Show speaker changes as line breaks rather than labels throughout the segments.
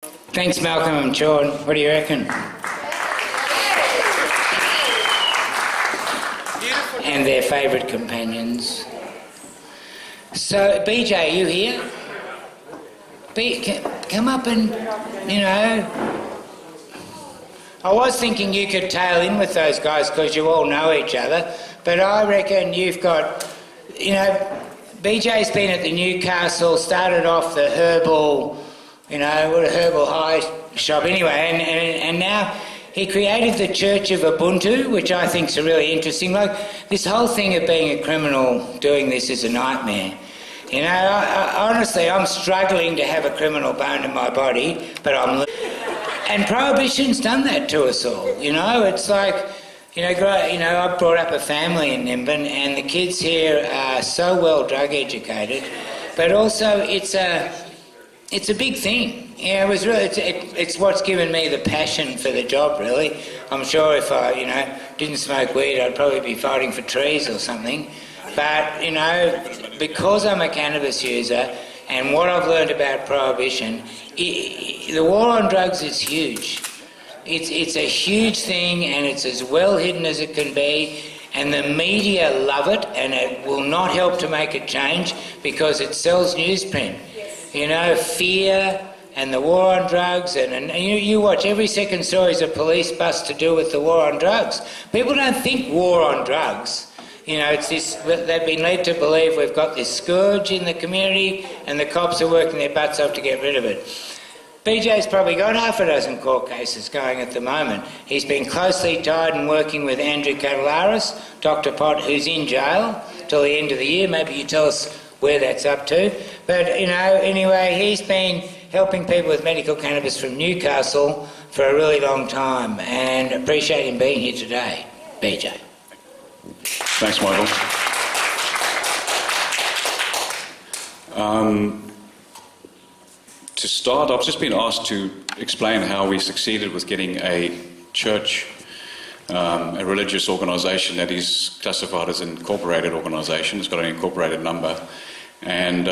Thanks, Malcolm and Sean. What do you reckon? And their favourite companions. So, BJ, you here? Come up and, you know... I was thinking you could tail in with those guys because you all know each other, but I reckon you've got, you know, BJ's been at the Newcastle, started off the herbal, you know, what a herbal high shop anyway, and now he created the Church of Ubuntu, which I think is really interesting. Like, this whole thing of being a criminal doing this is a nightmare. You know, honestly, I'm struggling to have a criminal bone in my body, but and Prohibition's done that to us all, you know. It's like, you know, I brought up a family in Nimbin, and the kids here are so well drug educated, but also it's a big thing. Yeah, it was really, it's what's given me the passion for the job, really. I'm sure if I, you know, didn't smoke weed, I'd probably be fighting for trees or something. But, you know, because I'm a cannabis user and what I've learned about Prohibition, the war on drugs is huge. It's a huge thing, and it's as well hidden as it can be, and the media love it, and it will not help to make it change because it sells newsprint. You know, fear and the war on drugs, and you watch every second story is a police bust to do with the war on drugs. People don't think war on drugs. You know, it's this, they've been led to believe we've got this scourge in the community and the cops are working their butts off to get rid of it. BJ's probably got half a dozen court cases going at the moment. He's been closely tied and working with Dr Katelaris, Dr Pot, who's in jail till the end of the year. Maybe you tell us where that's up to. But, you know, anyway, he's been helping people with medical cannabis from Newcastle for a really long time, and appreciate him being here today. BJ.
Thanks, Michael. To start, I've just been asked to explain how we succeeded with getting a church, a religious organisation that is classified as an incorporated organisation. It's got an incorporated number. And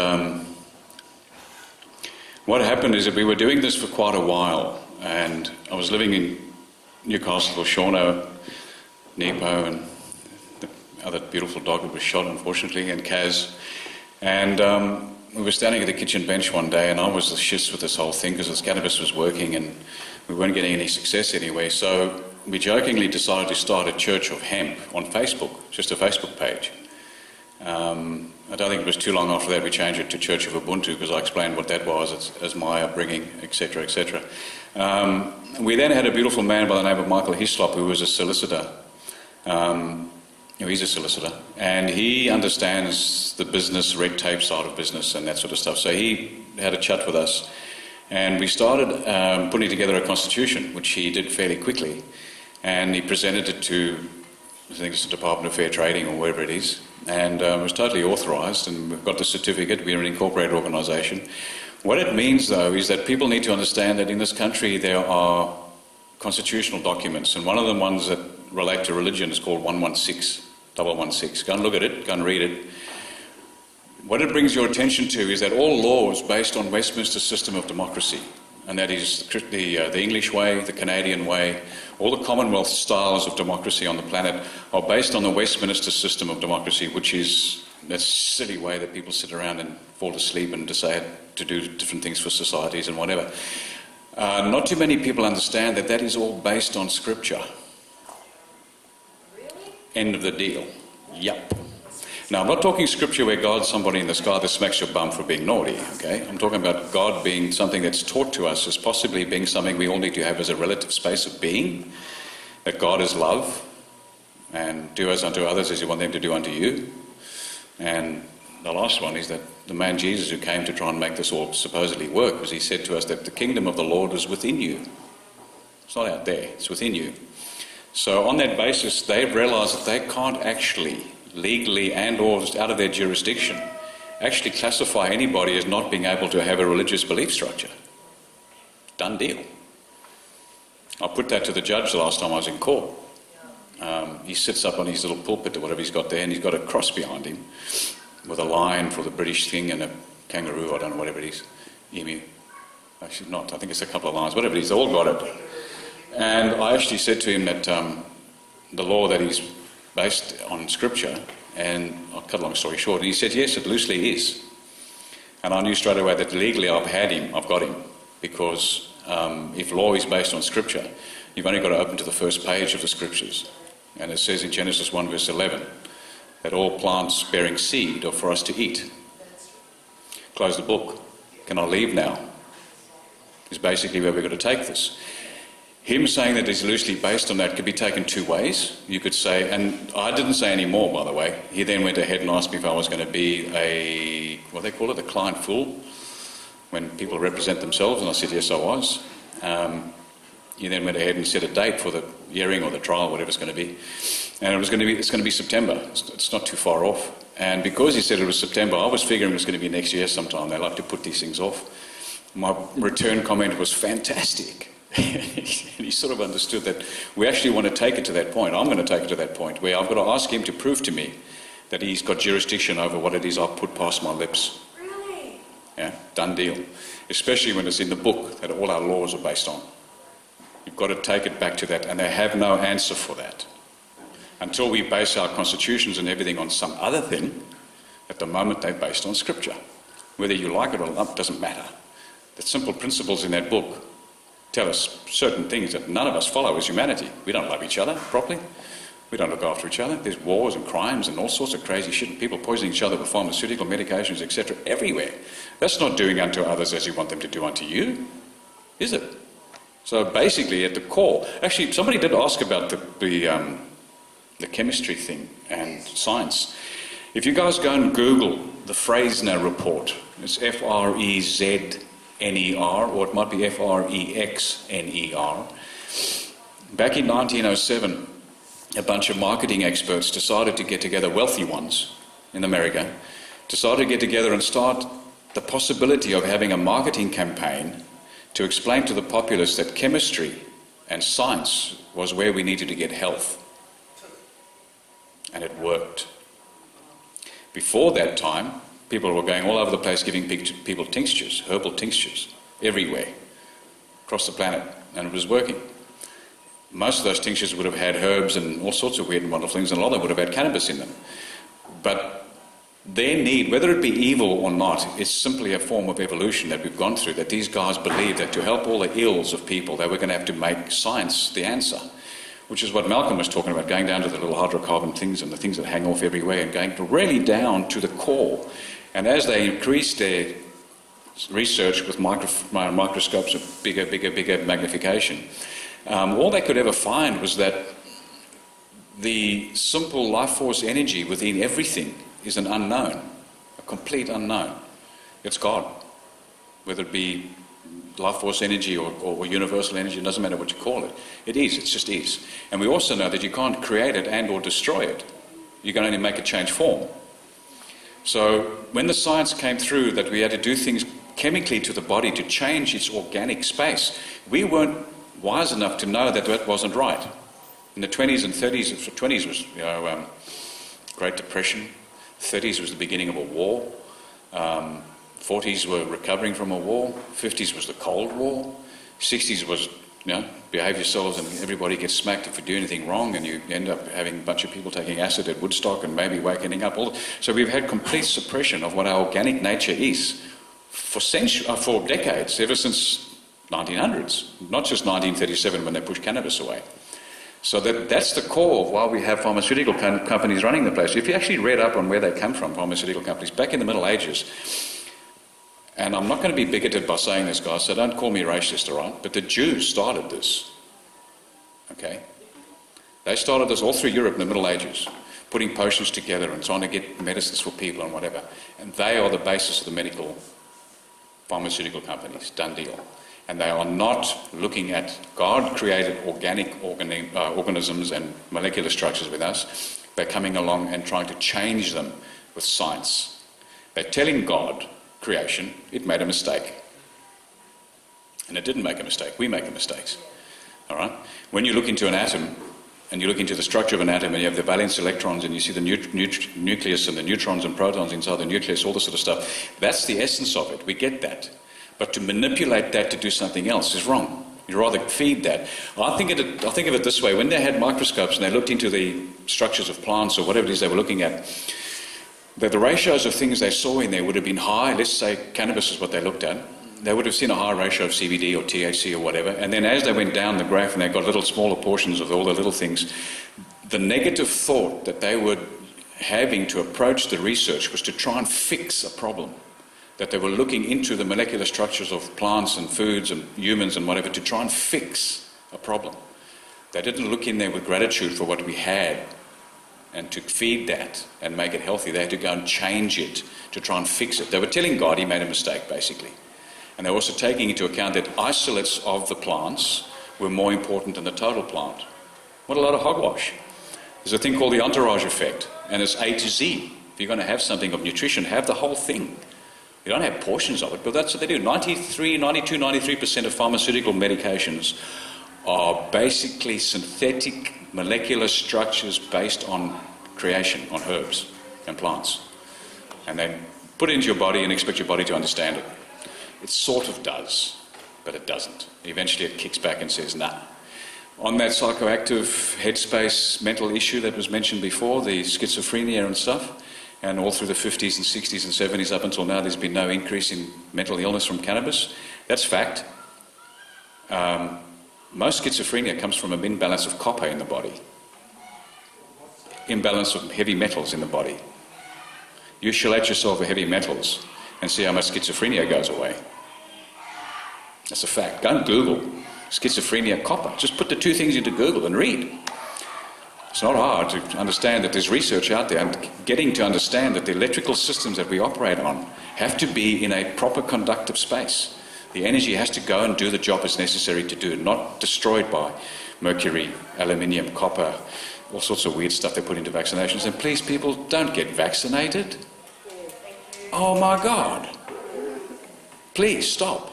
what happened is that we were doing this for quite a while, and I was living in Newcastle with Shauno, Nepo, and the other beautiful dog that was shot, unfortunately, and Kaz. And we were standing at the kitchen bench one day, and I was the shits with this whole thing because this cannabis was working and we weren't getting any success anyway. So we jokingly decided to start a Church of Hemp on Facebook, just a Facebook page. I don't think it was too long after that we changed it to Church of Ubuntu because I explained what that was as my upbringing, etc., etc. We then had a beautiful man by the name of Michael Hislop, who was a solicitor. He's a solicitor, and he understands the business, red tape side of business and that sort of stuff. So he had a chat with us, and we started putting together a constitution, which he did fairly quickly, and he presented it to, I think it's the Department of Fair Trading or wherever it is, and it was totally authorised, and we've got the certificate. We're an incorporated organisation. What it means, though, is that people need to understand that in this country there are constitutional documents, and one of the ones that relate to religion is called 116. Go and look at it, go and read it. What it brings your attention to is that all laws based on Westminster system of democracy, and that is the English way, the Canadian way, all the Commonwealth styles of democracy on the planet are based on the Westminster system of democracy, which is that silly way that people sit around and fall asleep and decide to do different things for societies and whatever. Not too many people understand that that is all based on Scripture. End of the deal. Yup. Now, I'm not talking Scripture where God's somebody in the sky that smacks your bum for being naughty, okay? I'm talking about God being something that's taught to us as possibly being something we all need to have as a relative space of being, that God is love, and do as unto others as you want them to do unto you. And the last one is that the man Jesus who came to try and make this all supposedly work, because he said to us that the kingdom of the Lord is within you. It's not out there, it's within you. So on that basis, they've realised that they can't actually, legally and or just out of their jurisdiction, actually classify anybody as not being able to have a religious belief structure. Done deal. I put that to the judge the last time I was in court. He sits up on his little pulpit or whatever he's got there, and he's got a cross behind him with a lion for the British thing and a kangaroo, I don't know, whatever it is, emu. Actually not, I think it's a couple of lines, whatever it is, they all got it. And I actually said to him that the law that is based on Scripture, and I'll cut a long story short, and he said, yes, it loosely is. And I knew straight away that legally I've got him, because if law is based on Scripture, you've only got to open to the first page of the Scriptures. And it says in Genesis 1 verse 11, that all plants bearing seed are for us to eat. Close the book. Can I leave now? Is basically where we're going to take this. Him saying that it's loosely based on that could be taken two ways. You could say, and I didn't say any more, by the way. He then went ahead and asked me if I was going to be a, what they call it, a client fool, when people represent themselves, and I said yes, I was. He then went ahead and set a date for the hearing or the trial, whatever it's going to be, and it's going to be September. It's not too far off. And because he said it was September, I was figuring it was going to be next year sometime. They like to put these things off. My return comment was fantastic. And he sort of understood that we actually want to take it to that point. I'm going to take it to that point where I've got to ask him to prove to me that he's got jurisdiction over what it is I've put past my lips.
Really?
Yeah, done deal. Especially when it's in the book that all our laws are based on. You've got to take it back to that, and they have no answer for that. Until we base our constitutions and everything on some other thing, at the moment they're based on Scripture. Whether you like it or not doesn't matter. The simple principles in that book tell us certain things that none of us follow as humanity. We don't love each other properly. We don't look after each other. There's wars and crimes and all sorts of crazy shit. People poisoning each other with pharmaceutical medications, etc. everywhere. That's not doing unto others as you want them to do unto you, is it? So basically at the core, actually somebody did ask about the chemistry thing and science. If you guys go and Google the Frezner report, it's Frezner, or it might be Frexner. Back in 1907, a bunch of marketing experts decided to get together, wealthy ones in America, decided to get together and start the possibility of having a marketing campaign to explain to the populace that chemistry and science was where we needed to get health. And it worked. Before that time, people were going all over the place giving people tinctures, herbal tinctures, everywhere, across the planet, and it was working. Most of those tinctures would have had herbs and all sorts of weird and wonderful things, and a lot of them would have had cannabis in them. But their need, whether it be evil or not, is simply a form of evolution that we've gone through, that these guys believed that to help all the ills of people, they were going to have to make science the answer, which is what Malcolm was talking about, going down to the little hydrocarbon things and the things that hang off everywhere and going really down to the core. And as they increased their research with microscopes of bigger magnification, all they could ever find was that the simple life force energy within everything is an unknown, a complete unknown. It's God. Whether it be life force energy or universal energy, it doesn't matter what you call it. It is, it just is. And we also know that you can't create it and or destroy it. You can only make it change form. So when the science came through that we had to do things chemically to the body to change its organic space, we weren't wise enough to know that that wasn't right. In the 20s and 30s, 20s was Great Depression, 30s was the beginning of a war, 40s were recovering from a war, 50s was the Cold War, 60s was, behave yourselves and everybody gets smacked if you do anything wrong, and you end up having a bunch of people taking acid at Woodstock and maybe wakening up. So we've had complete suppression of what our organic nature is for decades, ever since 1900s, not just 1937 when they pushed cannabis away. So that's the core of why we have pharmaceutical companies running the place. If you actually read up on where they come from, pharmaceutical companies, back in the Middle Ages, and I'm not going to be bigoted by saying this, guys, so don't call me racist, all right? But the Jews started this, okay? They started this all through Europe in the Middle Ages, putting potions together and trying to get medicines for people and whatever. And they are the basis of the medical pharmaceutical companies, done deal. And they are not looking at God-created organic organisms and molecular structures with us. They're coming along and trying to change them with science. They're telling God, creation, it made a mistake. And it didn't make a mistake. We make the mistakes. All right? When you look into an atom, and you look into the structure of an atom, and you have the valence electrons, and you see the nucleus and the neutrons and protons inside the nucleus, all this sort of stuff, that's the essence of it. We get that. But to manipulate that to do something else is wrong. You'd rather feed that. I think of it this way. When they had microscopes and they looked into the structures of plants or whatever it is they were looking at, that the ratios of things they saw in there would have been high. Let's say cannabis is what they looked at. They would have seen a high ratio of CBD or THC or whatever. And then as they went down the graph and they got little smaller portions of all the little things, the negative thought that they were having to approach the research was to try and fix a problem. That they were looking into the molecular structures of plants and foods and humans and whatever to try and fix a problem. They didn't look in there with gratitude for what we had and to feed that and make it healthy. They had to go and change it to try and fix it. They were telling God he made a mistake, basically. And they were also taking into account that isolates of the plants were more important than the total plant. What a lot of hogwash. There's a thing called the entourage effect, and it's A to Z. If you're going to have something of nutrition, have the whole thing. You don't have portions of it, but that's what they do. 93% of pharmaceutical medications are basically synthetic molecular structures based on creation, on herbs and plants. And they put it into your body and expect your body to understand it. It sort of does, but it doesn't. Eventually it kicks back and says, nah. On that psychoactive headspace mental issue that was mentioned before, the schizophrenia and stuff, and all through the 50s and 60s and 70s up until now, there's been no increase in mental illness from cannabis. That's fact. Most schizophrenia comes from an imbalance of copper in the body. Imbalance of heavy metals in the body. You chelate yourself with heavy metals and see how much schizophrenia goes away. That's a fact. Go and Google schizophrenia copper. Just put the two things into Google and read. It's not hard to understand that there's research out there, and getting to understand that the electrical systems that we operate on have to be in a proper conductive space. The energy has to go and do the job it's necessary to do, not destroyed by mercury, aluminium, copper, all sorts of weird stuff they put into vaccinations. And please, people, don't get vaccinated. Oh my God. Please, stop.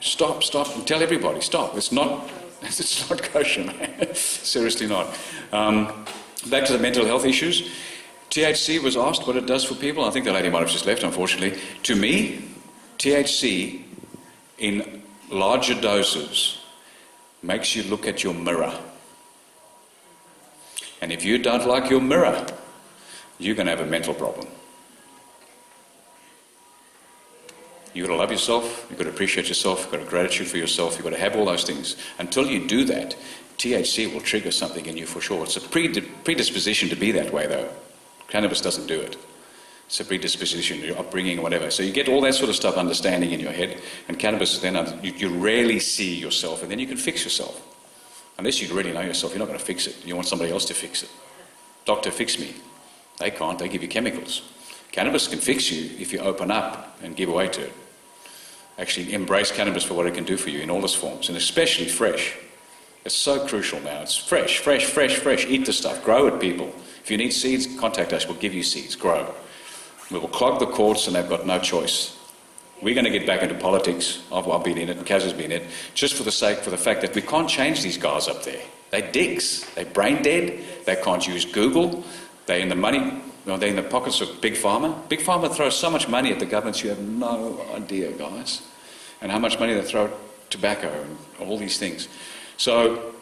Stop, and tell everybody, stop. It's not kosher, man. Seriously not. Back to the mental health issues. THC was asked what it does for people. I think the lady might have just left, unfortunately. To me, THC in larger doses makes you look at your mirror. And if you don't like your mirror, you're going to have a mental problem. You've got to love yourself, you've got to appreciate yourself, you've got to gratitude for yourself, you've got to have all those things. Until you do that, THC will trigger something in you for sure. It's a predisposition to be that way, though. Cannabis doesn't do it. It's a predisposition, your upbringing, or whatever. So you get all that sort of stuff understanding in your head, and cannabis, then you rarely see yourself, and then you can fix yourself. Unless you really know yourself, you're not going to fix it. You want somebody else to fix it. Doctor, fix me. They can't, they give you chemicals. Cannabis can fix you if you open up and give away to it. Actually embrace cannabis for what it can do for you in all its forms, and especially fresh. It's so crucial now. It's fresh. Eat the stuff. Grow it, people. If you need seeds, contact us. We'll give you seeds. Grow. We will clog the courts, and they've got no choice. We're going to get back into politics. I've been in it, and Kaz has been in it, just for the fact that we can't change these guys up there. They're dicks. They're brain dead. They can't use Google. They're in the money. They're in the pockets of Big Pharma. Big Pharma throws so much money at the governments, you have no idea, guys. And how much money they throw at tobacco and all these things. So,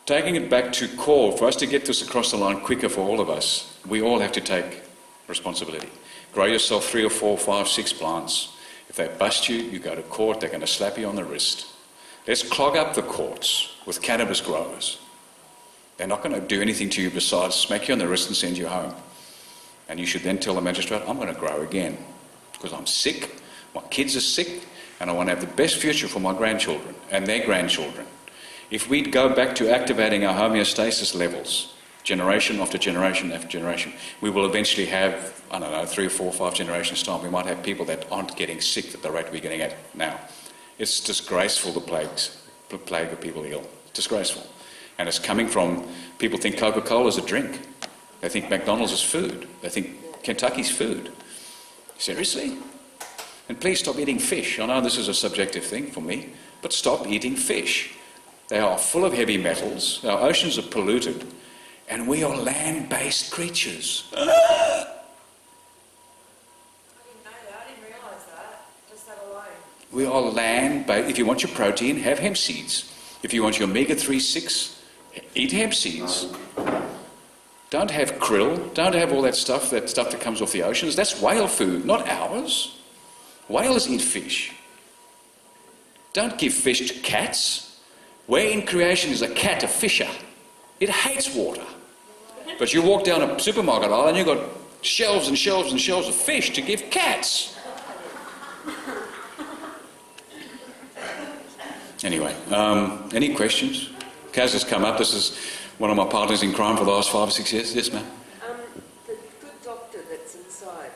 taking it back to core, for us to get this across the line quicker for all of us, we all have to take responsibility. Grow yourself 3 or 4, 5, 6 plants. If they bust you, you go to court, they're going to slap you on the wrist. Let's clog up the courts with cannabis growers. They're not going to do anything to you besides smack you on the wrist and send you home. And you should then tell the magistrate, I'm going to grow again because I'm sick, my kids are sick, and I want to have the best future for my grandchildren and their grandchildren. If we go back to activating our homeostasis levels, generation after generation after generation, we will eventually have, 3 or 4 or 5 generations' time, we might have people that aren't getting sick at the rate we're getting at now. It's disgraceful, the plague of people ill. It's disgraceful. And it's coming from, people think Coca-Cola is a drink. They think McDonald's is food. They think Kentucky's food. Seriously? And please stop eating fish. I know this is a subjective thing for me, but stop eating fish. They are full of heavy metals. Our oceans are polluted. And we are land-based creatures.
I didn't know that. I didn't realise that. Just that alone.
We are land-based. If you want your protein, have hemp seeds. If you want your omega-3/6, eat hemp seeds. Don't have krill. Don't have all that stuff that comes off the oceans. That's whale food, not ours. Whales eat fish. Don't give fish to cats. Where in creation is a cat a fisher? It hates water. But you walk down a supermarket aisle and you've got shelves and shelves and shelves of fish to give cats. Anyway, any questions? Kaz has come up. This is one of my partners in crime for the last 5 or 6 years. Yes, ma'am?
The good doctor that's inside,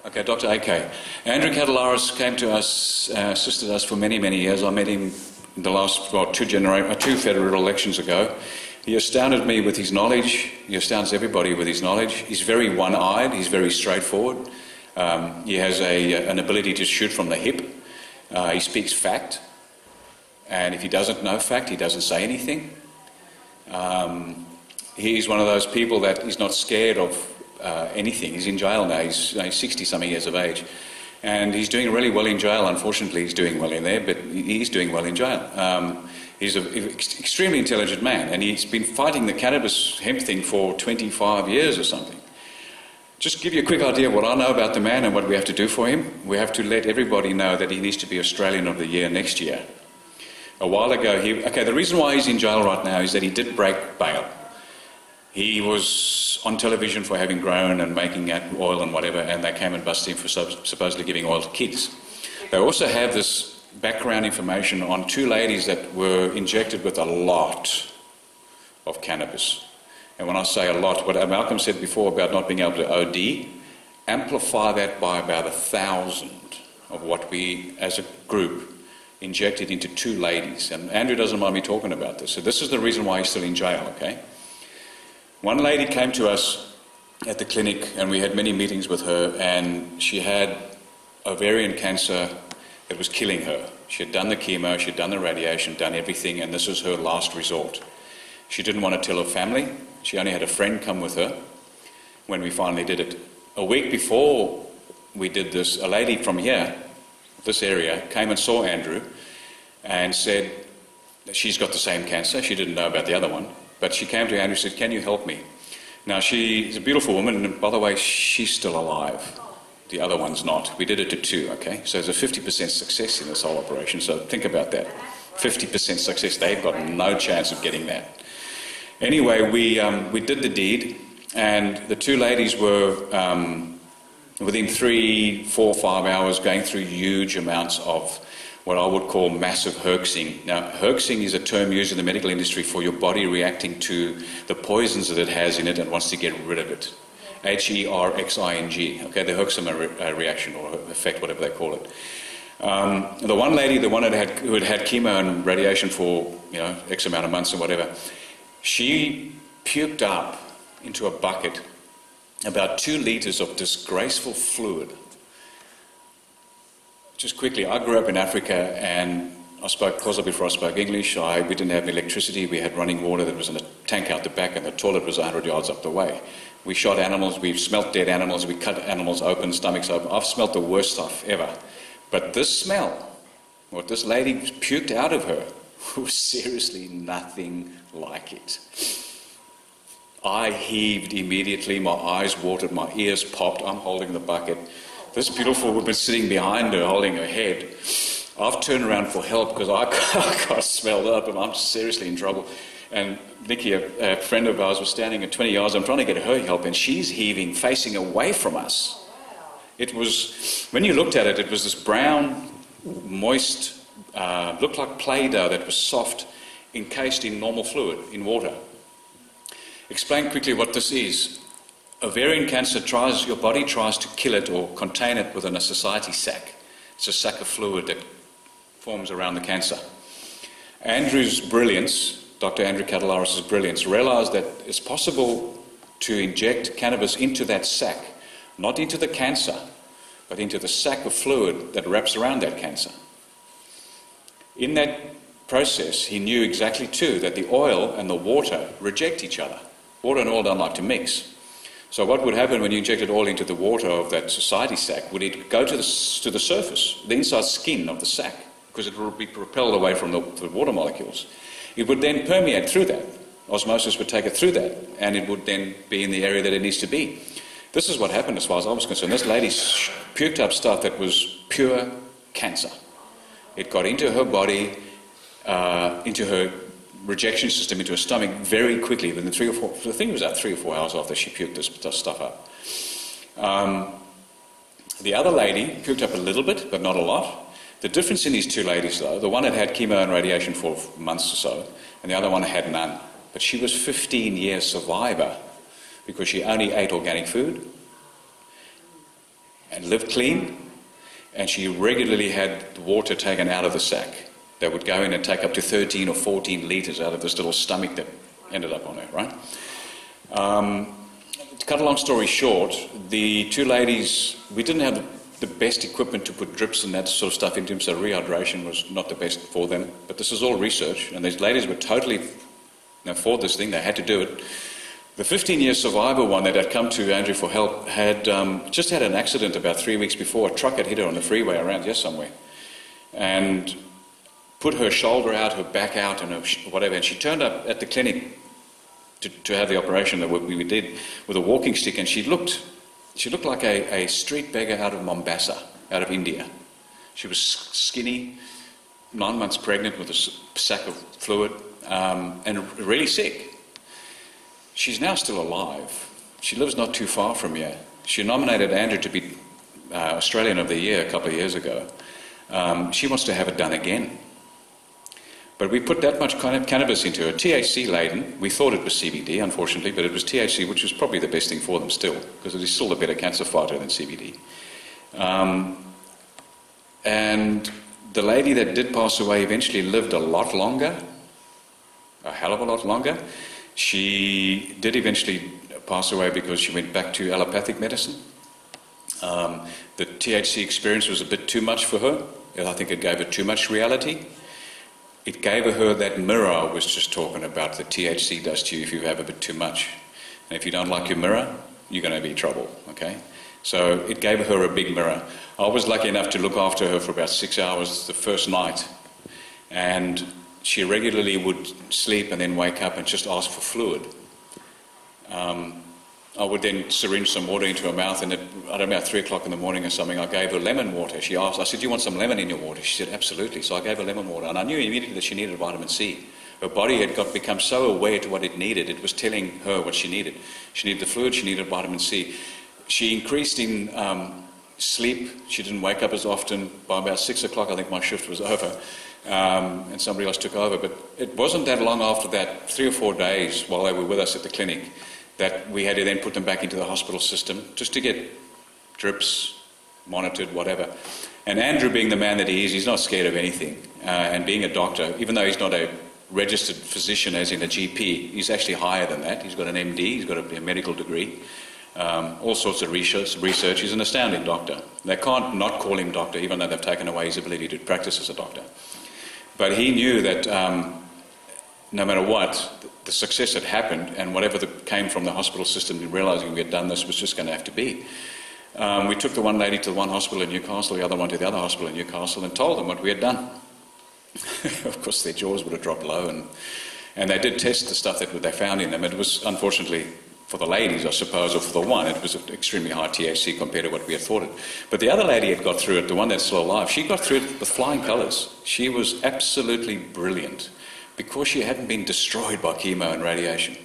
Dr.
Okay, Dr. AK. Dr Katelaris came to us, assisted us for many, many years. I met him in the last, two federal elections ago. He astounded me with his knowledge. He astounds everybody with his knowledge. He's very one-eyed. He's very straightforward. He has an ability to shoot from the hip. He speaks fact. And if he doesn't know fact, he doesn't say anything. He's one of those people that is not scared of anything. He's in jail now. He's 60-something years of age. And he's doing really well in jail. Unfortunately, he's doing well in there, but he's doing well in jail. He's an extremely intelligent man, and he's been fighting the cannabis hemp thing for 25 years or something. Just give you a quick idea of what I know about the man and what we have to do for him. We have to let everybody know that he needs to be Australian of the Year next year. A while ago, the reason why he's in jail right now is that he did break bail. He was on television for having grown and making oil and whatever, and they came and busted him for supposedly giving oil to kids. They also have this background information on 2 ladies that were injected with a lot of cannabis. And when I say a lot, what Malcolm said before about not being able to OD, amplify that by about 1,000 of what we, as a group, injected into 2 ladies. And Andrew doesn't mind me talking about this. So this is the reason why he's still in jail, okay? One lady came to us at the clinic, and we had many meetings with her, and she had ovarian cancer that was killing her. She had done the chemo, she had done the radiation, done everything, and this was her last resort. She didn't want to tell her family. She only had a friend come with her when we finally did it. A week before we did this, a lady from here, this area, came and saw Andrew and said that she's got the same cancer. She didn't know about the other one, but she came to Andrew and said, "Can you help me?" Now, she's a beautiful woman, and by the way, she's still alive. The other one's not. We did it to 2, okay? So there's a 50% success in this whole operation, so think about that. 50% success. They've got no chance of getting that. Anyway, we did the deed, and the 2 ladies were within 3, 4, 5 hours going through huge amounts of what I would call massive herxing. Now, herxing is a term used in the medical industry for your body reacting to the poisons that it has in it and wants to get rid of it. Herxing, okay, the herxing reaction or effect, whatever they call it. The one lady, who had had chemo and radiation for X amount of months and whatever, she puked up into a bucket about 2 litres of disgraceful fluid. Just quickly, I grew up in Africa, and I spoke Xhosa before I spoke English. We didn't have electricity. We had running water that was in a tank out the back, and the toilet was 100 yards up the way. We shot animals, we smelt dead animals, we cut animals open, stomachs open. I've smelt the worst stuff ever. But this smell, what this lady puked out of her, was seriously nothing like it. I heaved immediately, my eyes watered, my ears popped, I'm holding the bucket. This beautiful woman sitting behind her, holding her head. I've turned around for help because I got smelled up and I'm seriously in trouble. And Nikki, a friend of ours, was standing at 20 yards. I'm trying to get her help, and she's heaving, facing away from us. It was, when you looked at it, it was this brown, moist, looked like Play-Doh that was soft, encased in normal fluid, in water. Explain quickly what this is. Ovarian cancer your body tries to kill it or contain it within a society sac. It's a sac of fluid that forms around the cancer. Andrew's brilliance, Dr. Andrew Katelaris' brilliance, realised that it's possible to inject cannabis into that sac, not into the cancer, but into the sac of fluid that wraps around that cancer. In that process, he knew exactly too that the oil and the water reject each other. Water and oil don't like to mix. So what would happen when you injected oil into the water of that society sac? Would it go to the surface, the inside skin of the sac, because it would be propelled away from the water molecules. It would then permeate through that. Osmosis would take it through that, and it would then be in the area that it needs to be. This is what happened as far as I was concerned. This lady puked up stuff that was pure cancer. It got into her body, into her rejection system, into her stomach very quickly. Within 3 or 4, I think it was about 3 or 4 hours after she puked this stuff up. The other lady puked up a little bit, but not a lot. The difference in these two ladies, though, the one had had chemo and radiation for months or so, and the other one had none. But she was 15-year survivor because she only ate organic food and lived clean, and she regularly had the water taken out of the sac. That would go in and take up to 13 or 14 litres out of this little stomach that ended up on her, right? To cut a long story short, the two ladies, we didn't have the best equipment to put drips and that sort of stuff into them, so rehydration was not the best for them. But this is all research, and these ladies were totally for this thing. They had to do it. The 15-year survivor one that had come to Andrew for help had just had an accident about 3 weeks before. A truck had hit her on the freeway around here somewhere and put her shoulder out, her back out, and whatever. And she turned up at the clinic to have the operation that we did with a walking stick, and she looked like a street beggar out of Mombasa, out of India. She was skinny, 9 months pregnant with a sack of fluid, and really sick. She's now still alive. She lives not too far from here. She nominated Andrew to be Australian of the Year a couple of years ago. She wants to have it done again. But we put that much kind of cannabis into her, THC laden. We thought it was CBD, unfortunately, but it was THC, which was probably the best thing for them still, because it is still a better cancer fighter than CBD. And the lady that did pass away eventually lived a lot longer, a hell of a lot longer. She did eventually pass away because she went back to allopathic medicine. The THC experience was a bit too much for her. I think it gave her too much reality. It gave her that mirror I was just talking about that THC does to you if you have a bit too much. And if you don't like your mirror, you're going to be in trouble, okay? So it gave her a big mirror. I was lucky enough to look after her for about 6 hours the first night. And she regularly would sleep and then wake up and just ask for fluid. I would then syringe some water into her mouth, and at about 3 o'clock in the morning or something, I gave her lemon water. She asked, I said, do you want some lemon in your water? She said, absolutely. So I gave her lemon water, and I knew immediately that she needed vitamin C. Her body had become so aware to what it needed. It was telling her what she needed. She needed the fluid, she needed vitamin C. She increased in sleep. She didn't wake up as often. By about 6 o'clock, I think my shift was over, and somebody else took over. But it wasn't that long after that, 3 or 4 days while they were with us at the clinic, that we had to then put them back into the hospital system just to get drips, monitored, whatever. And Andrew, being the man that he is, he's not scared of anything. And being a doctor, even though he's not a registered physician as in a GP, he's actually higher than that. He's got an MD, he's got a medical degree, all sorts of research. He's an astounding doctor. They can't not call him doctor, even though they've taken away his ability to practice as a doctor. But he knew that no matter what, the success had happened, and whatever came from the hospital system in realising we had done this was just going to have to be. We took the one lady to one hospital in Newcastle, the other one to the other hospital in Newcastle, and told them what we had done. Of course, their jaws would have dropped low, and they did test the stuff that they found in them. It was, unfortunately, for the ladies, I suppose, or for the one, it was extremely high THC compared to what we had thought it. But the other lady had got through it, the one that's still alive, she got through it with flying colours. She was absolutely brilliant, because she hadn't been destroyed by chemo and radiation.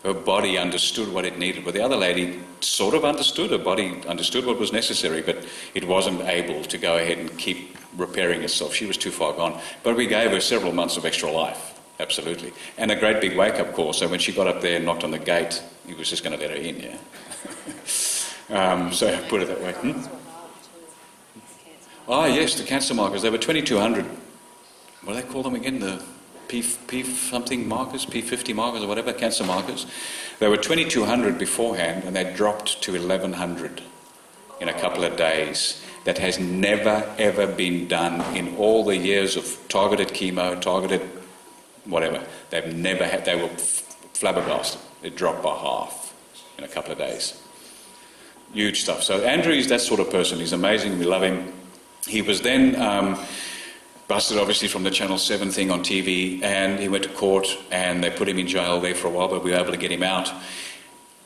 Her body understood what it needed. But the other lady sort of understood. Her body understood what was necessary, but it wasn't able to go ahead and keep repairing itself. She was too far gone. But we gave her several months of extra life, absolutely. And a great big wake-up call. So when she got up there and knocked on the gate, he was just going to let her in, yeah. So put it that way. Ah, yes, the cancer markers. They were 2,200. What do they call them again? The P something markers, P50 markers or whatever, cancer markers. They were 2,200 beforehand, and they dropped to 1,100 in a couple of days. That has never, ever been done in all the years of targeted chemo, targeted whatever. They've never had, they were flabbergasted. It dropped by half. in a couple of days. Huge stuff. So Andrew is that sort of person. He's amazing. We love him. He was then busted, obviously, from the Channel 7 thing on TV, and he went to court, and they put him in jail there for a while, but we were able to get him out.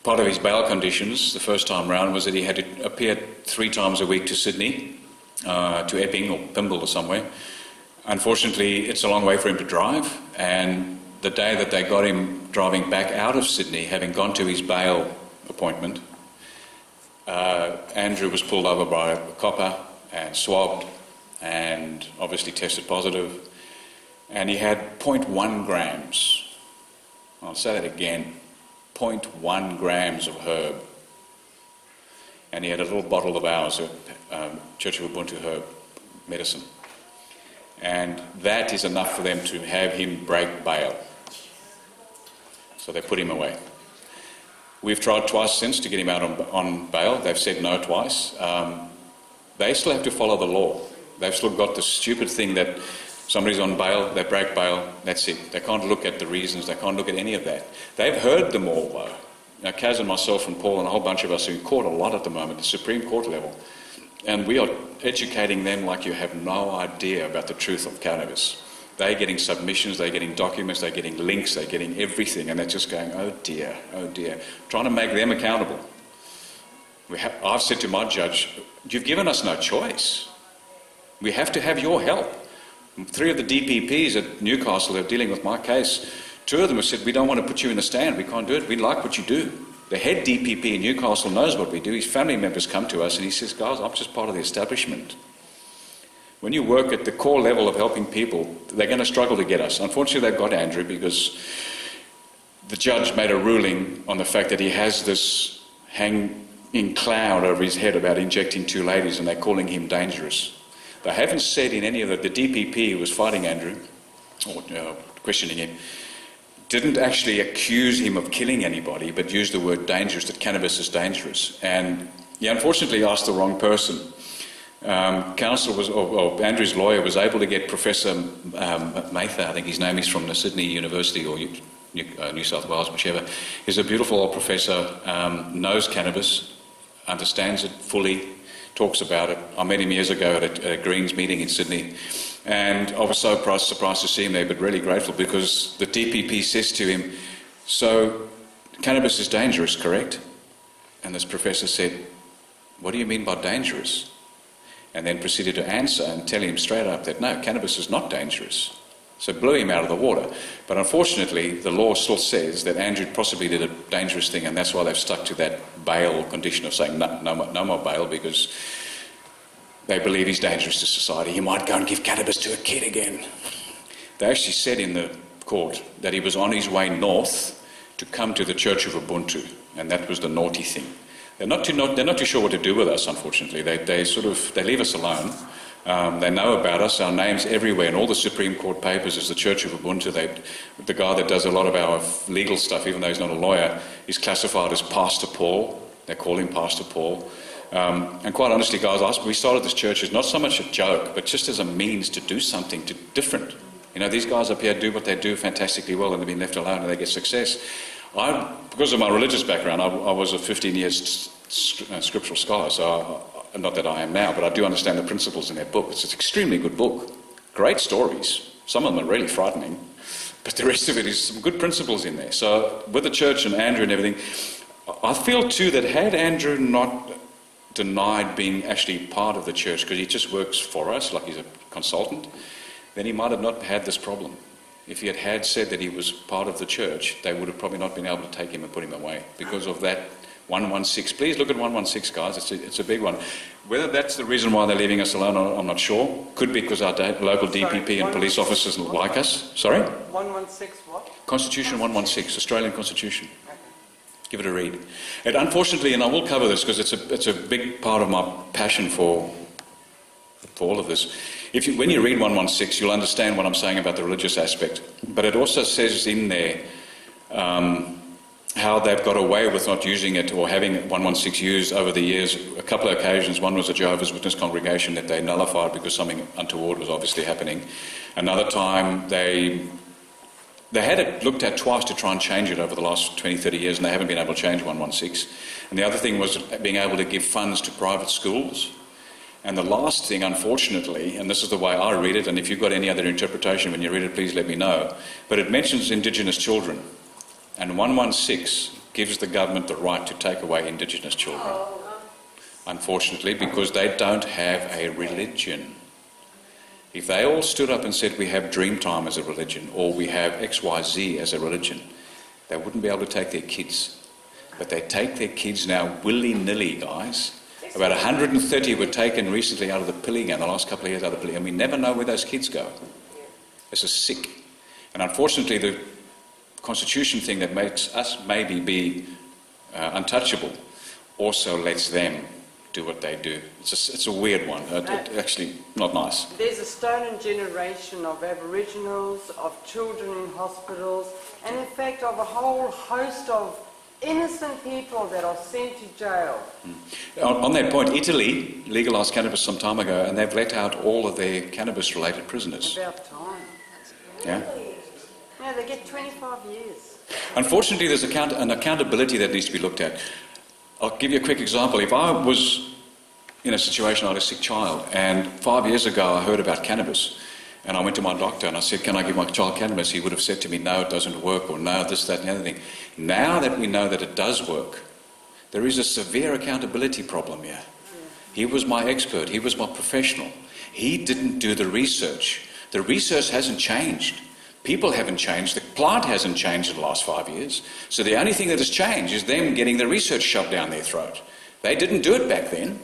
Part of his bail conditions, the first time round, was that he had to appear 3 times a week to Sydney, to Epping or Pymble or somewhere. Unfortunately, it's a long way for him to drive, and the day that they got him driving back out of Sydney, having gone to his bail appointment, Andrew was pulled over by a copper and swabbed and obviously tested positive, and he had 0.1 grams. I'll say that again, 0.1 grams of herb. And he had a little bottle of ours, Church of Ubuntu herb medicine. And that is enough for them to have him break bail. So they put him away. We've tried twice since to get him out on bail. They've said no twice. They still have to follow the law. They've still got this stupid thing that somebody's on bail, they break bail, that's it. They can't look at the reasons, they can't look at any of that. They've heard them all, though. Now, Kaz and myself and Paul and a whole bunch of us are in court a lot at the moment, the Supreme Court level. And we are educating them like you have no idea about the truth of cannabis. They're getting submissions, they're getting documents, they're getting links, they're getting everything, and they're just going, oh dear, trying to make them accountable. I've said to my judge, you've given us no choice. We have to have your help. 3 of the DPPs at Newcastle that are dealing with my case, 2 of them have said, we don't want to put you in the stand, we can't do it, we like what you do. The head DPP in Newcastle knows what we do. His family members come to us and he says, guys, I'm just part of the establishment. When you work at the core level of helping people, they're going to struggle to get us. Unfortunately, they've got Andrew because the judge made a ruling on the fact that he has this hanging cloud over his head about injecting 2 ladies, and they're calling him dangerous. They haven't said in any of the DPP who was fighting Andrew, or questioning him, didn't actually accuse him of killing anybody, but used the word dangerous, that cannabis is dangerous. And he unfortunately asked the wrong person. Andrew's lawyer was able to get Professor Mather, I think his name is, from the Sydney University or New South Wales, whichever. He's a beautiful old professor, knows cannabis, understands it fully, talks about it. I met him years ago at a Greens meeting in Sydney, and I was so surprised to see him there, but really grateful, because the DPP says to him, so cannabis is dangerous, correct? And this professor said, what do you mean by dangerous? And then proceeded to answer and tell him straight up that no, cannabis is not dangerous. So it blew him out of the water. But unfortunately, the law still says that Andrew possibly did a dangerous thing, and that's why they've stuck to that bail condition of saying no more bail, because they believe he's dangerous to society. He might go and give cannabis to a kid again. They actually said in the court that he was on his way north to come to the Church of Ubuntu, and that was the naughty thing. They're not too sure what to do with us, unfortunately. They leave us alone. They know about us. Our name's everywhere in all the Supreme Court papers is the Church of Ubuntu. The guy that does a lot of our legal stuff, even though he's not a lawyer, is classified as Pastor Paul. They call him Pastor Paul. And quite honestly, guys, we started this church as not so much a joke, but just as a means to do something different. You know, these guys up here do what they do fantastically well, and they've been left alone and they get success. Because of my religious background, I was a 15 years scriptural scholar, so not that I am now, but I do understand the principles in their book. It's an extremely good book. Great stories. Some of them are really frightening, but the rest of it is some good principles in there. So with the church and Andrew and everything, I feel too that had Andrew not denied being actually part of the church, because he just works for us, like he's a consultant, then he might have not had this problem. If he had said that he was part of the church, they would have probably not been able to take him and put him away because of that 116. Please look at 116, guys. It's a big one. Whether that's the reason why they're leaving us alone, I'm not sure. Could be because our local DPP and police officers like us. Sorry?
116 what?
Constitution 116, Australian Constitution. Give it a read. And unfortunately, and I will cover this because it's a big part of my passion for all of this. When you read 116, you'll understand what I'm saying about the religious aspect. But it also says in there how they've got away with not using it or having 116 used over the years. A couple of occasions, one was a Jehovah's Witness congregation that they nullified because something untoward was obviously happening. Another time they They had it looked at twice to try and change it over the last 20, 30 years, and they haven't been able to change 116. And the other thing was being able to give funds to private schools. And the last thing, unfortunately, and this is the way I read it, and if you've got any other interpretation when you read it, please let me know, but it mentions Indigenous children. And 116 gives the government the right to take away Indigenous children. Unfortunately, because they don't have a religion. If they all stood up and said we have Dreamtime as a religion, or we have XYZ as a religion, they wouldn't be able to take their kids. But they take their kids now willy-nilly, guys. About 130 were taken recently out of the pilling in the last couple of years out of the pilling, and we never know where those kids go. This is sick. And unfortunately, the Constitution thing that makes us maybe be untouchable also lets them do what they do. It's a weird one. Actually, not nice.
There's a stolen generation of Aboriginals, of children in hospitals, and in fact of a whole host of innocent people that are sent to jail.
On that point, Italy legalised cannabis some time ago, and they've let out all of their cannabis-related prisoners.
About time.
Yeah?
Yeah, they get 25 years.
Unfortunately, there's an accountability that needs to be looked at. I'll give you a quick example. If I was in a situation, I had a sick child, and 5 years ago I heard about cannabis, and I went to my doctor and I said, can I give my child cannabis? He would have said to me, no, it doesn't work, or no, this, that, and the other thing. Now that we know that it does work, there is a severe accountability problem here. He was my expert, he was my professional. He didn't do the research. The research hasn't changed. People haven't changed. The plant hasn't changed in the last 5 years. So the only thing that has changed is them getting the research shoved down their throat. They didn't do it back then.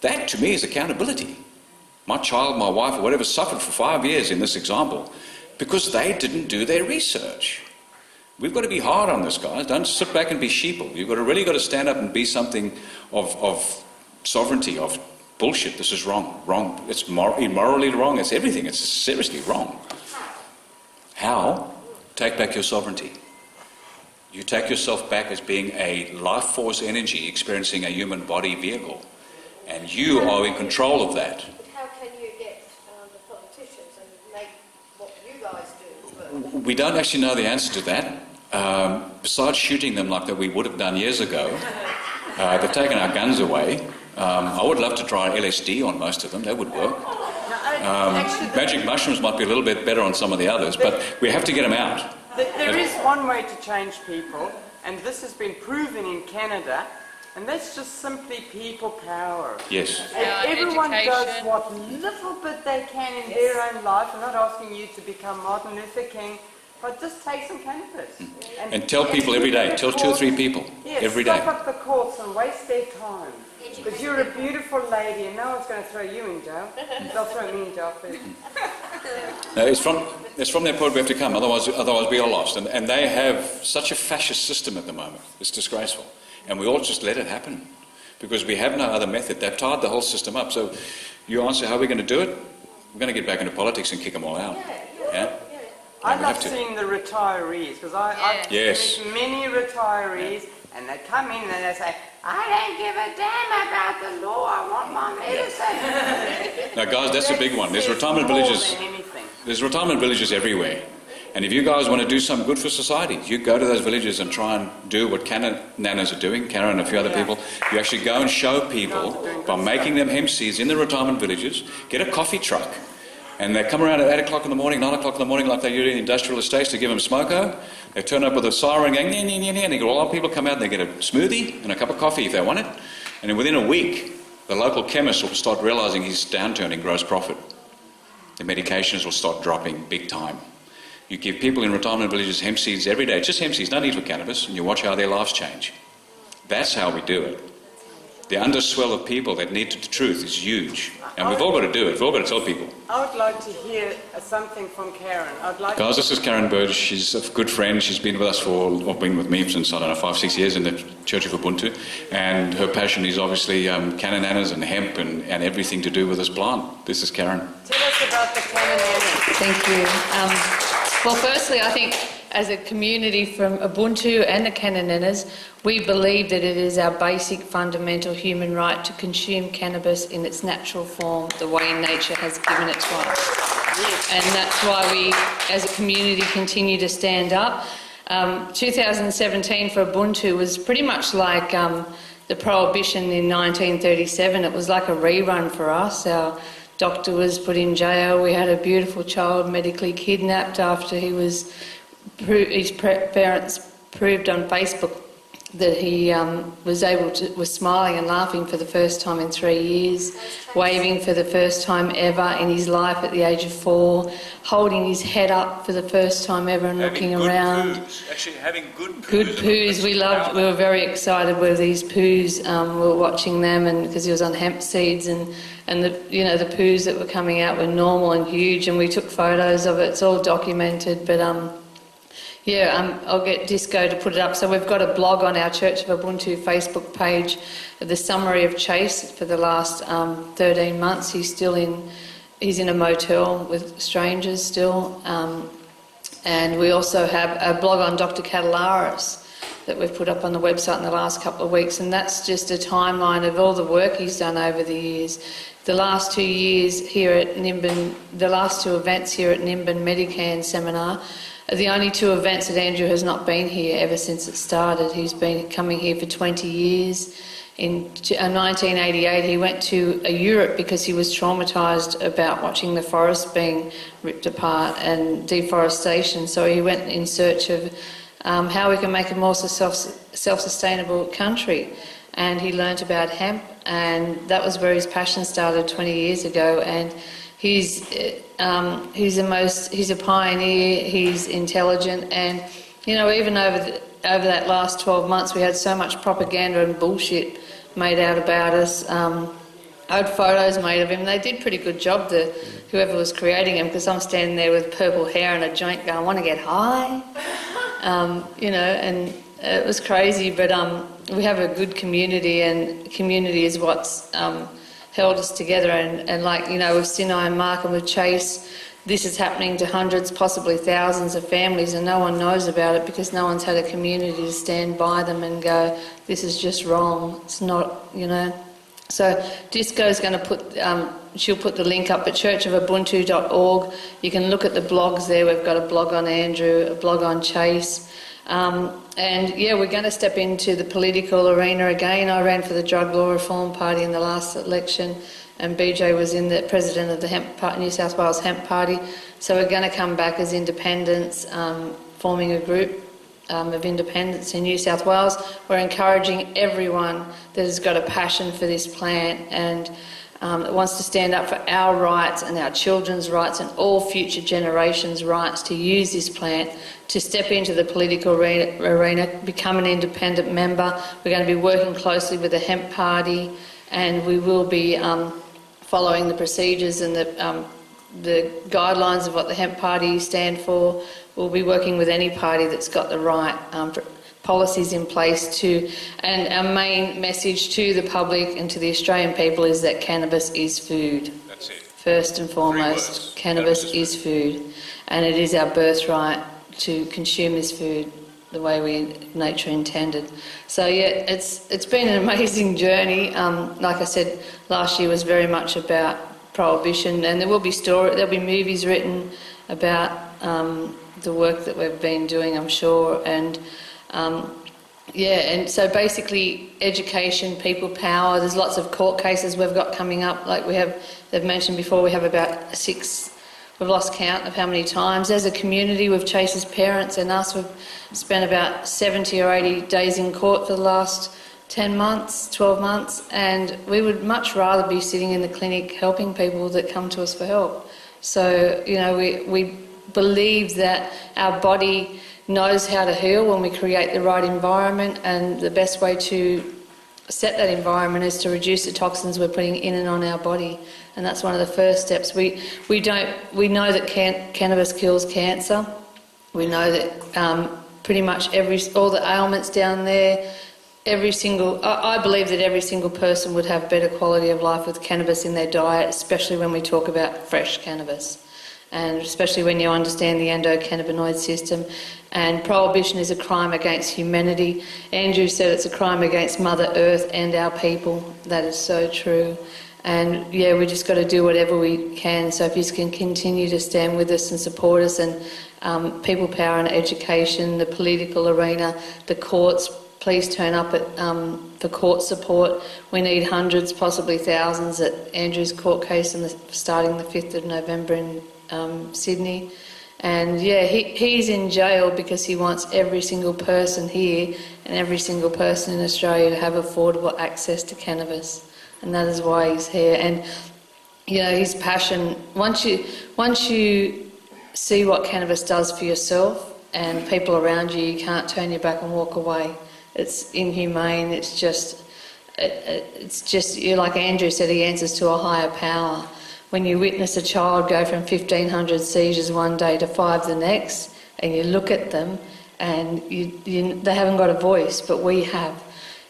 That, to me, is accountability. My child, my wife, or whatever, suffered for 5 years in this example because they didn't do their research. We've got to be hard on this, guys. Don't sit back and be sheeple. You've really got to stand up and be something of sovereignty, of bullshit. This is wrong. Wrong. It's immorally wrong. It's everything. It's seriously wrong. How? Take back your sovereignty. You take yourself back as being a life force energy experiencing a human body vehicle. And you are in control of that.
But how can you get the politicians and make what you guys do?
We don't actually know the answer to that. Besides shooting them like that we would have done years ago, they've taken our guns away. I would love to try LSD on most of them. That would work. Magic mushrooms might be a little bit better on some of the others, but we have to get them out.
There is one way to change people, and this has been proven in Canada, and that's just simply people power.
Yes.
If everyone does what little bit they can in their own life, I'm not asking you to become Martin Luther King, but just take some cannabis.
And tell people every day, tell 2 or 3 people every day.
Stop up the courts and waste their time. Because you're a beautiful lady and no one's going to throw you in jail. They'll throw me in jail first.
No, it's from their point we have to come, otherwise we are lost. And they have such a fascist system at the moment. It's disgraceful. And we all just let it happen. Because we have no other method. They've tied the whole system up. So you answer, how are we going to do it? We're going to get back into politics and kick them all out. Yeah?
I love seeing the retirees, because I've met many retirees, and they come in and they say, I don't give a damn about the law, I want my medicine.
Now guys, that's a big one. There's retirement villages. There's retirement villages everywhere. And if you guys want to do something good for society, you go to those villages and try and do what nanas are doing, Karen and a few other people. You actually go and show people by making them hemp seeds in the retirement villages, get a coffee truck, and they come around at 8 o'clock in the morning, 9 o'clock in the morning, like they do in industrial estates, to give them smoko. They turn up with a siren going, and they get all our people come out and they get a smoothie and a cup of coffee if they want it. And then within a week, the local chemist will start realising his downturn in gross profit. The medications will start dropping big time. You give people in retirement villages hemp seeds every day, just hemp seeds, nothing for cannabis, and you watch how their lives change. That's how we do it. The underswell of people that need the truth is huge. And we've all got to do it. We've all got to tell people.
I would like to hear something from Karen.
Guys, this is Karen Burge. She's a good friend. She's been with us been with me since, 5-6 years in the Church of Ubuntu. And her passion is obviously cannanas and hemp and everything to do with this plant. This is Karen.
Tell us about the cannanas.
Thank you. Well, firstly, I think as a community from Ubuntu and the Cannananas, we believe that it is our basic fundamental human right to consume cannabis in its natural form, the way nature has given it to us. And that's why we, as a community, continue to stand up. 2017 for Ubuntu was pretty much like the prohibition in 1937. It was like a rerun for us. Our doctor was put in jail. We had a beautiful child medically kidnapped after his parents proved on Facebook that he was smiling and laughing for the first time in 3 years, waving for the first time ever in his life at the age of 4, holding his head up for the first time ever and looking around.
Poos. Actually having good poos.
Good poos. We were very excited with these poos. We were watching them, and because he was on hemp seeds, and the the poos that were coming out were normal and huge, and we took photos of it. It's all documented, but I'll get Disco to put it up. So we've got a blog on our Church of Ubuntu Facebook page, the summary of Chase for the last 13 months. He's in a motel with strangers still. And we also have a blog on Dr Katelaris that we've put up on the website in the last couple of weeks, and that's just a timeline of all the work he's done over the years. The last 2 years here at Nimbin, the last 2 events here at Nimbin Medican Seminar, the only 2 events that Andrew has not been here ever since it started. He's been coming here for 20 years. In 1988, he went to Europe because he was traumatised about watching the forest being ripped apart and deforestation. So he went in search of how we can make a more self-sustainable country. And he learnt about hemp, and that was where his passion started 20 years ago. And he's a pioneer. He's intelligent, and even over that last 12 months, we had so much propaganda and bullshit made out about us. I had photos made of him. They did a pretty good job, whoever was creating him, because I'm standing there with purple hair and a joint going, "I want to get high," and it was crazy. But we have a good community, and community is what's held us together, and with Sinai and Mark and with Chase, this is happening to hundreds, possibly thousands of families, and no one knows about it because no one's had a community to stand by them and go, "This is just wrong. It's not," So Disco's going to she'll put the link up at churchofubuntu.org. You can look at the blogs there. We've got a blog on Andrew, a blog on Chase. We're going to step into the political arena again. I ran for the Drug Law Reform Party in the last election, and BJ was in the president of the New South Wales Hemp Party. So we're going to come back as independents, forming a group of independents in New South Wales. We're encouraging everyone that has got a passion for this plant and that wants to stand up for our rights and our children's rights and all future generations' rights to use this plant, to step into the political arena, become an independent member. We're going to be working closely with the Hemp Party, and we will be following the procedures and the guidelines of what the Hemp Party stand for. We'll be working with any party that's got the right policies in place and our main message to the public and to the Australian people is that cannabis is food.
That's it.
First and foremost, cannabis is food, and it is our birthright to consume this food the way nature intended. So it's been an amazing journey. Like I said, last year was very much about prohibition, and there'll be movies written about the work that we've been doing, I'm sure, and and so basically education, people power. There's lots of court cases we've got coming up. Like they've mentioned before, we have about 6. We've lost count of how many times. As a community, with Chase's parents and us, we've spent about 70 or 80 days in court for the last 10 months, 12 months, and we would much rather be sitting in the clinic helping people that come to us for help. So, we believe that our body knows how to heal when we create the right environment, and the best way to set that environment is to reduce the toxins we're putting in and on our body, and that's one of the first steps. We know that cannabis kills cancer. We know that pretty much all the ailments down there, I believe that every single person would have better quality of life with cannabis in their diet, especially when we talk about fresh cannabis, and especially when you understand the endocannabinoid system. And prohibition is a crime against humanity. Andrew said it's a crime against Mother Earth and our people. That is so true. And yeah, we just got to do whatever we can. So if you can continue to stand with us and support us, and people power and education, the political arena, the courts, please turn up for court support. We need hundreds, possibly thousands at Andrew's court case starting the 5th of November in Sydney. And yeah, he's in jail because he wants every single person here and every single person in Australia to have affordable access to cannabis. And that is why he's here. And you know, his passion, once you see what cannabis does for yourself and people around you, you can't turn your back and walk away. It's inhumane. It's just like Andrew said, he answers to a higher power. When you witness a child go from 1,500 seizures one day to 5 the next, and you look at them and they haven't got a voice, but we have.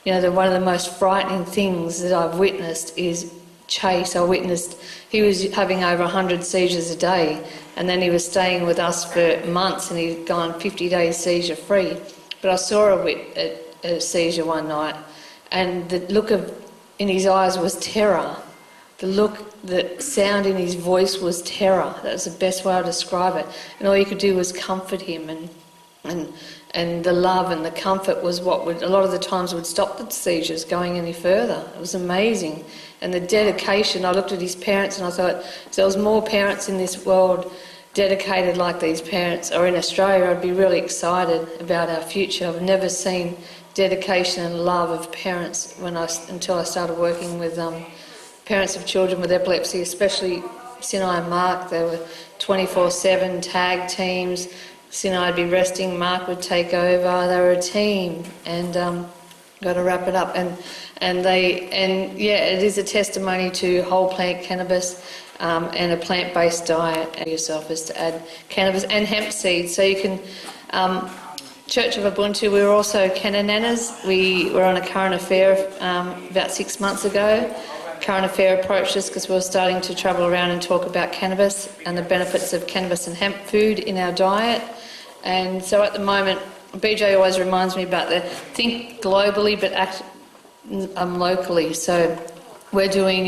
You know, one of the most frightening things that I've witnessed is Chase. He was having over 100 seizures a day, and then he was staying with us for months, and he'd gone 50 days seizure free. But I saw a seizure one night, and the look in his eyes was terror. The sound in his voice was terror. That was the best way to describe it. And all you could do was comfort him, and the love and the comfort was what would, a lot of the times, would stop the seizures going any further. It was amazing. And the dedication, I looked at his parents and I thought, if there was more parents in this world dedicated like these parents, or in Australia, I'd be really excited about our future. I've never seen dedication and love of parents until I started working with parents of children with epilepsy, especially Sinai and Mark. They were 24/7 tag teams. Sinai would be resting, Mark would take over. They were a team, and got to wrap it up. And it is a testimony to whole plant cannabis and a plant-based diet. And yourself is to add cannabis and hemp seeds, so you can. Church of Ubuntu, we were also Canananas. We were on a current affair about 6 months ago. Current affair approached us because we were starting to travel around and talk about cannabis and the benefits of cannabis and hemp food in our diet. And so at the moment, BJ always reminds me about the think globally but act locally. So we're doing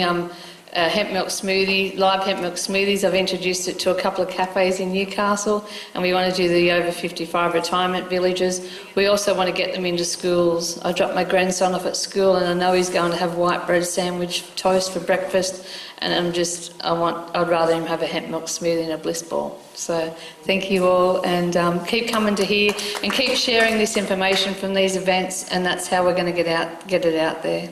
hemp milk smoothie, live hemp milk smoothies. I've introduced it to a couple of cafes in Newcastle, and we want to do the over 55 retirement villages. We also want to get them into schools. I dropped my grandson off at school, and I know he's going to have white bread sandwich toast for breakfast, and I'd rather him have a hemp milk smoothie and a bliss ball. So thank you all, and keep coming to here and keep sharing this information from these events, and that's how we're going to get it out there.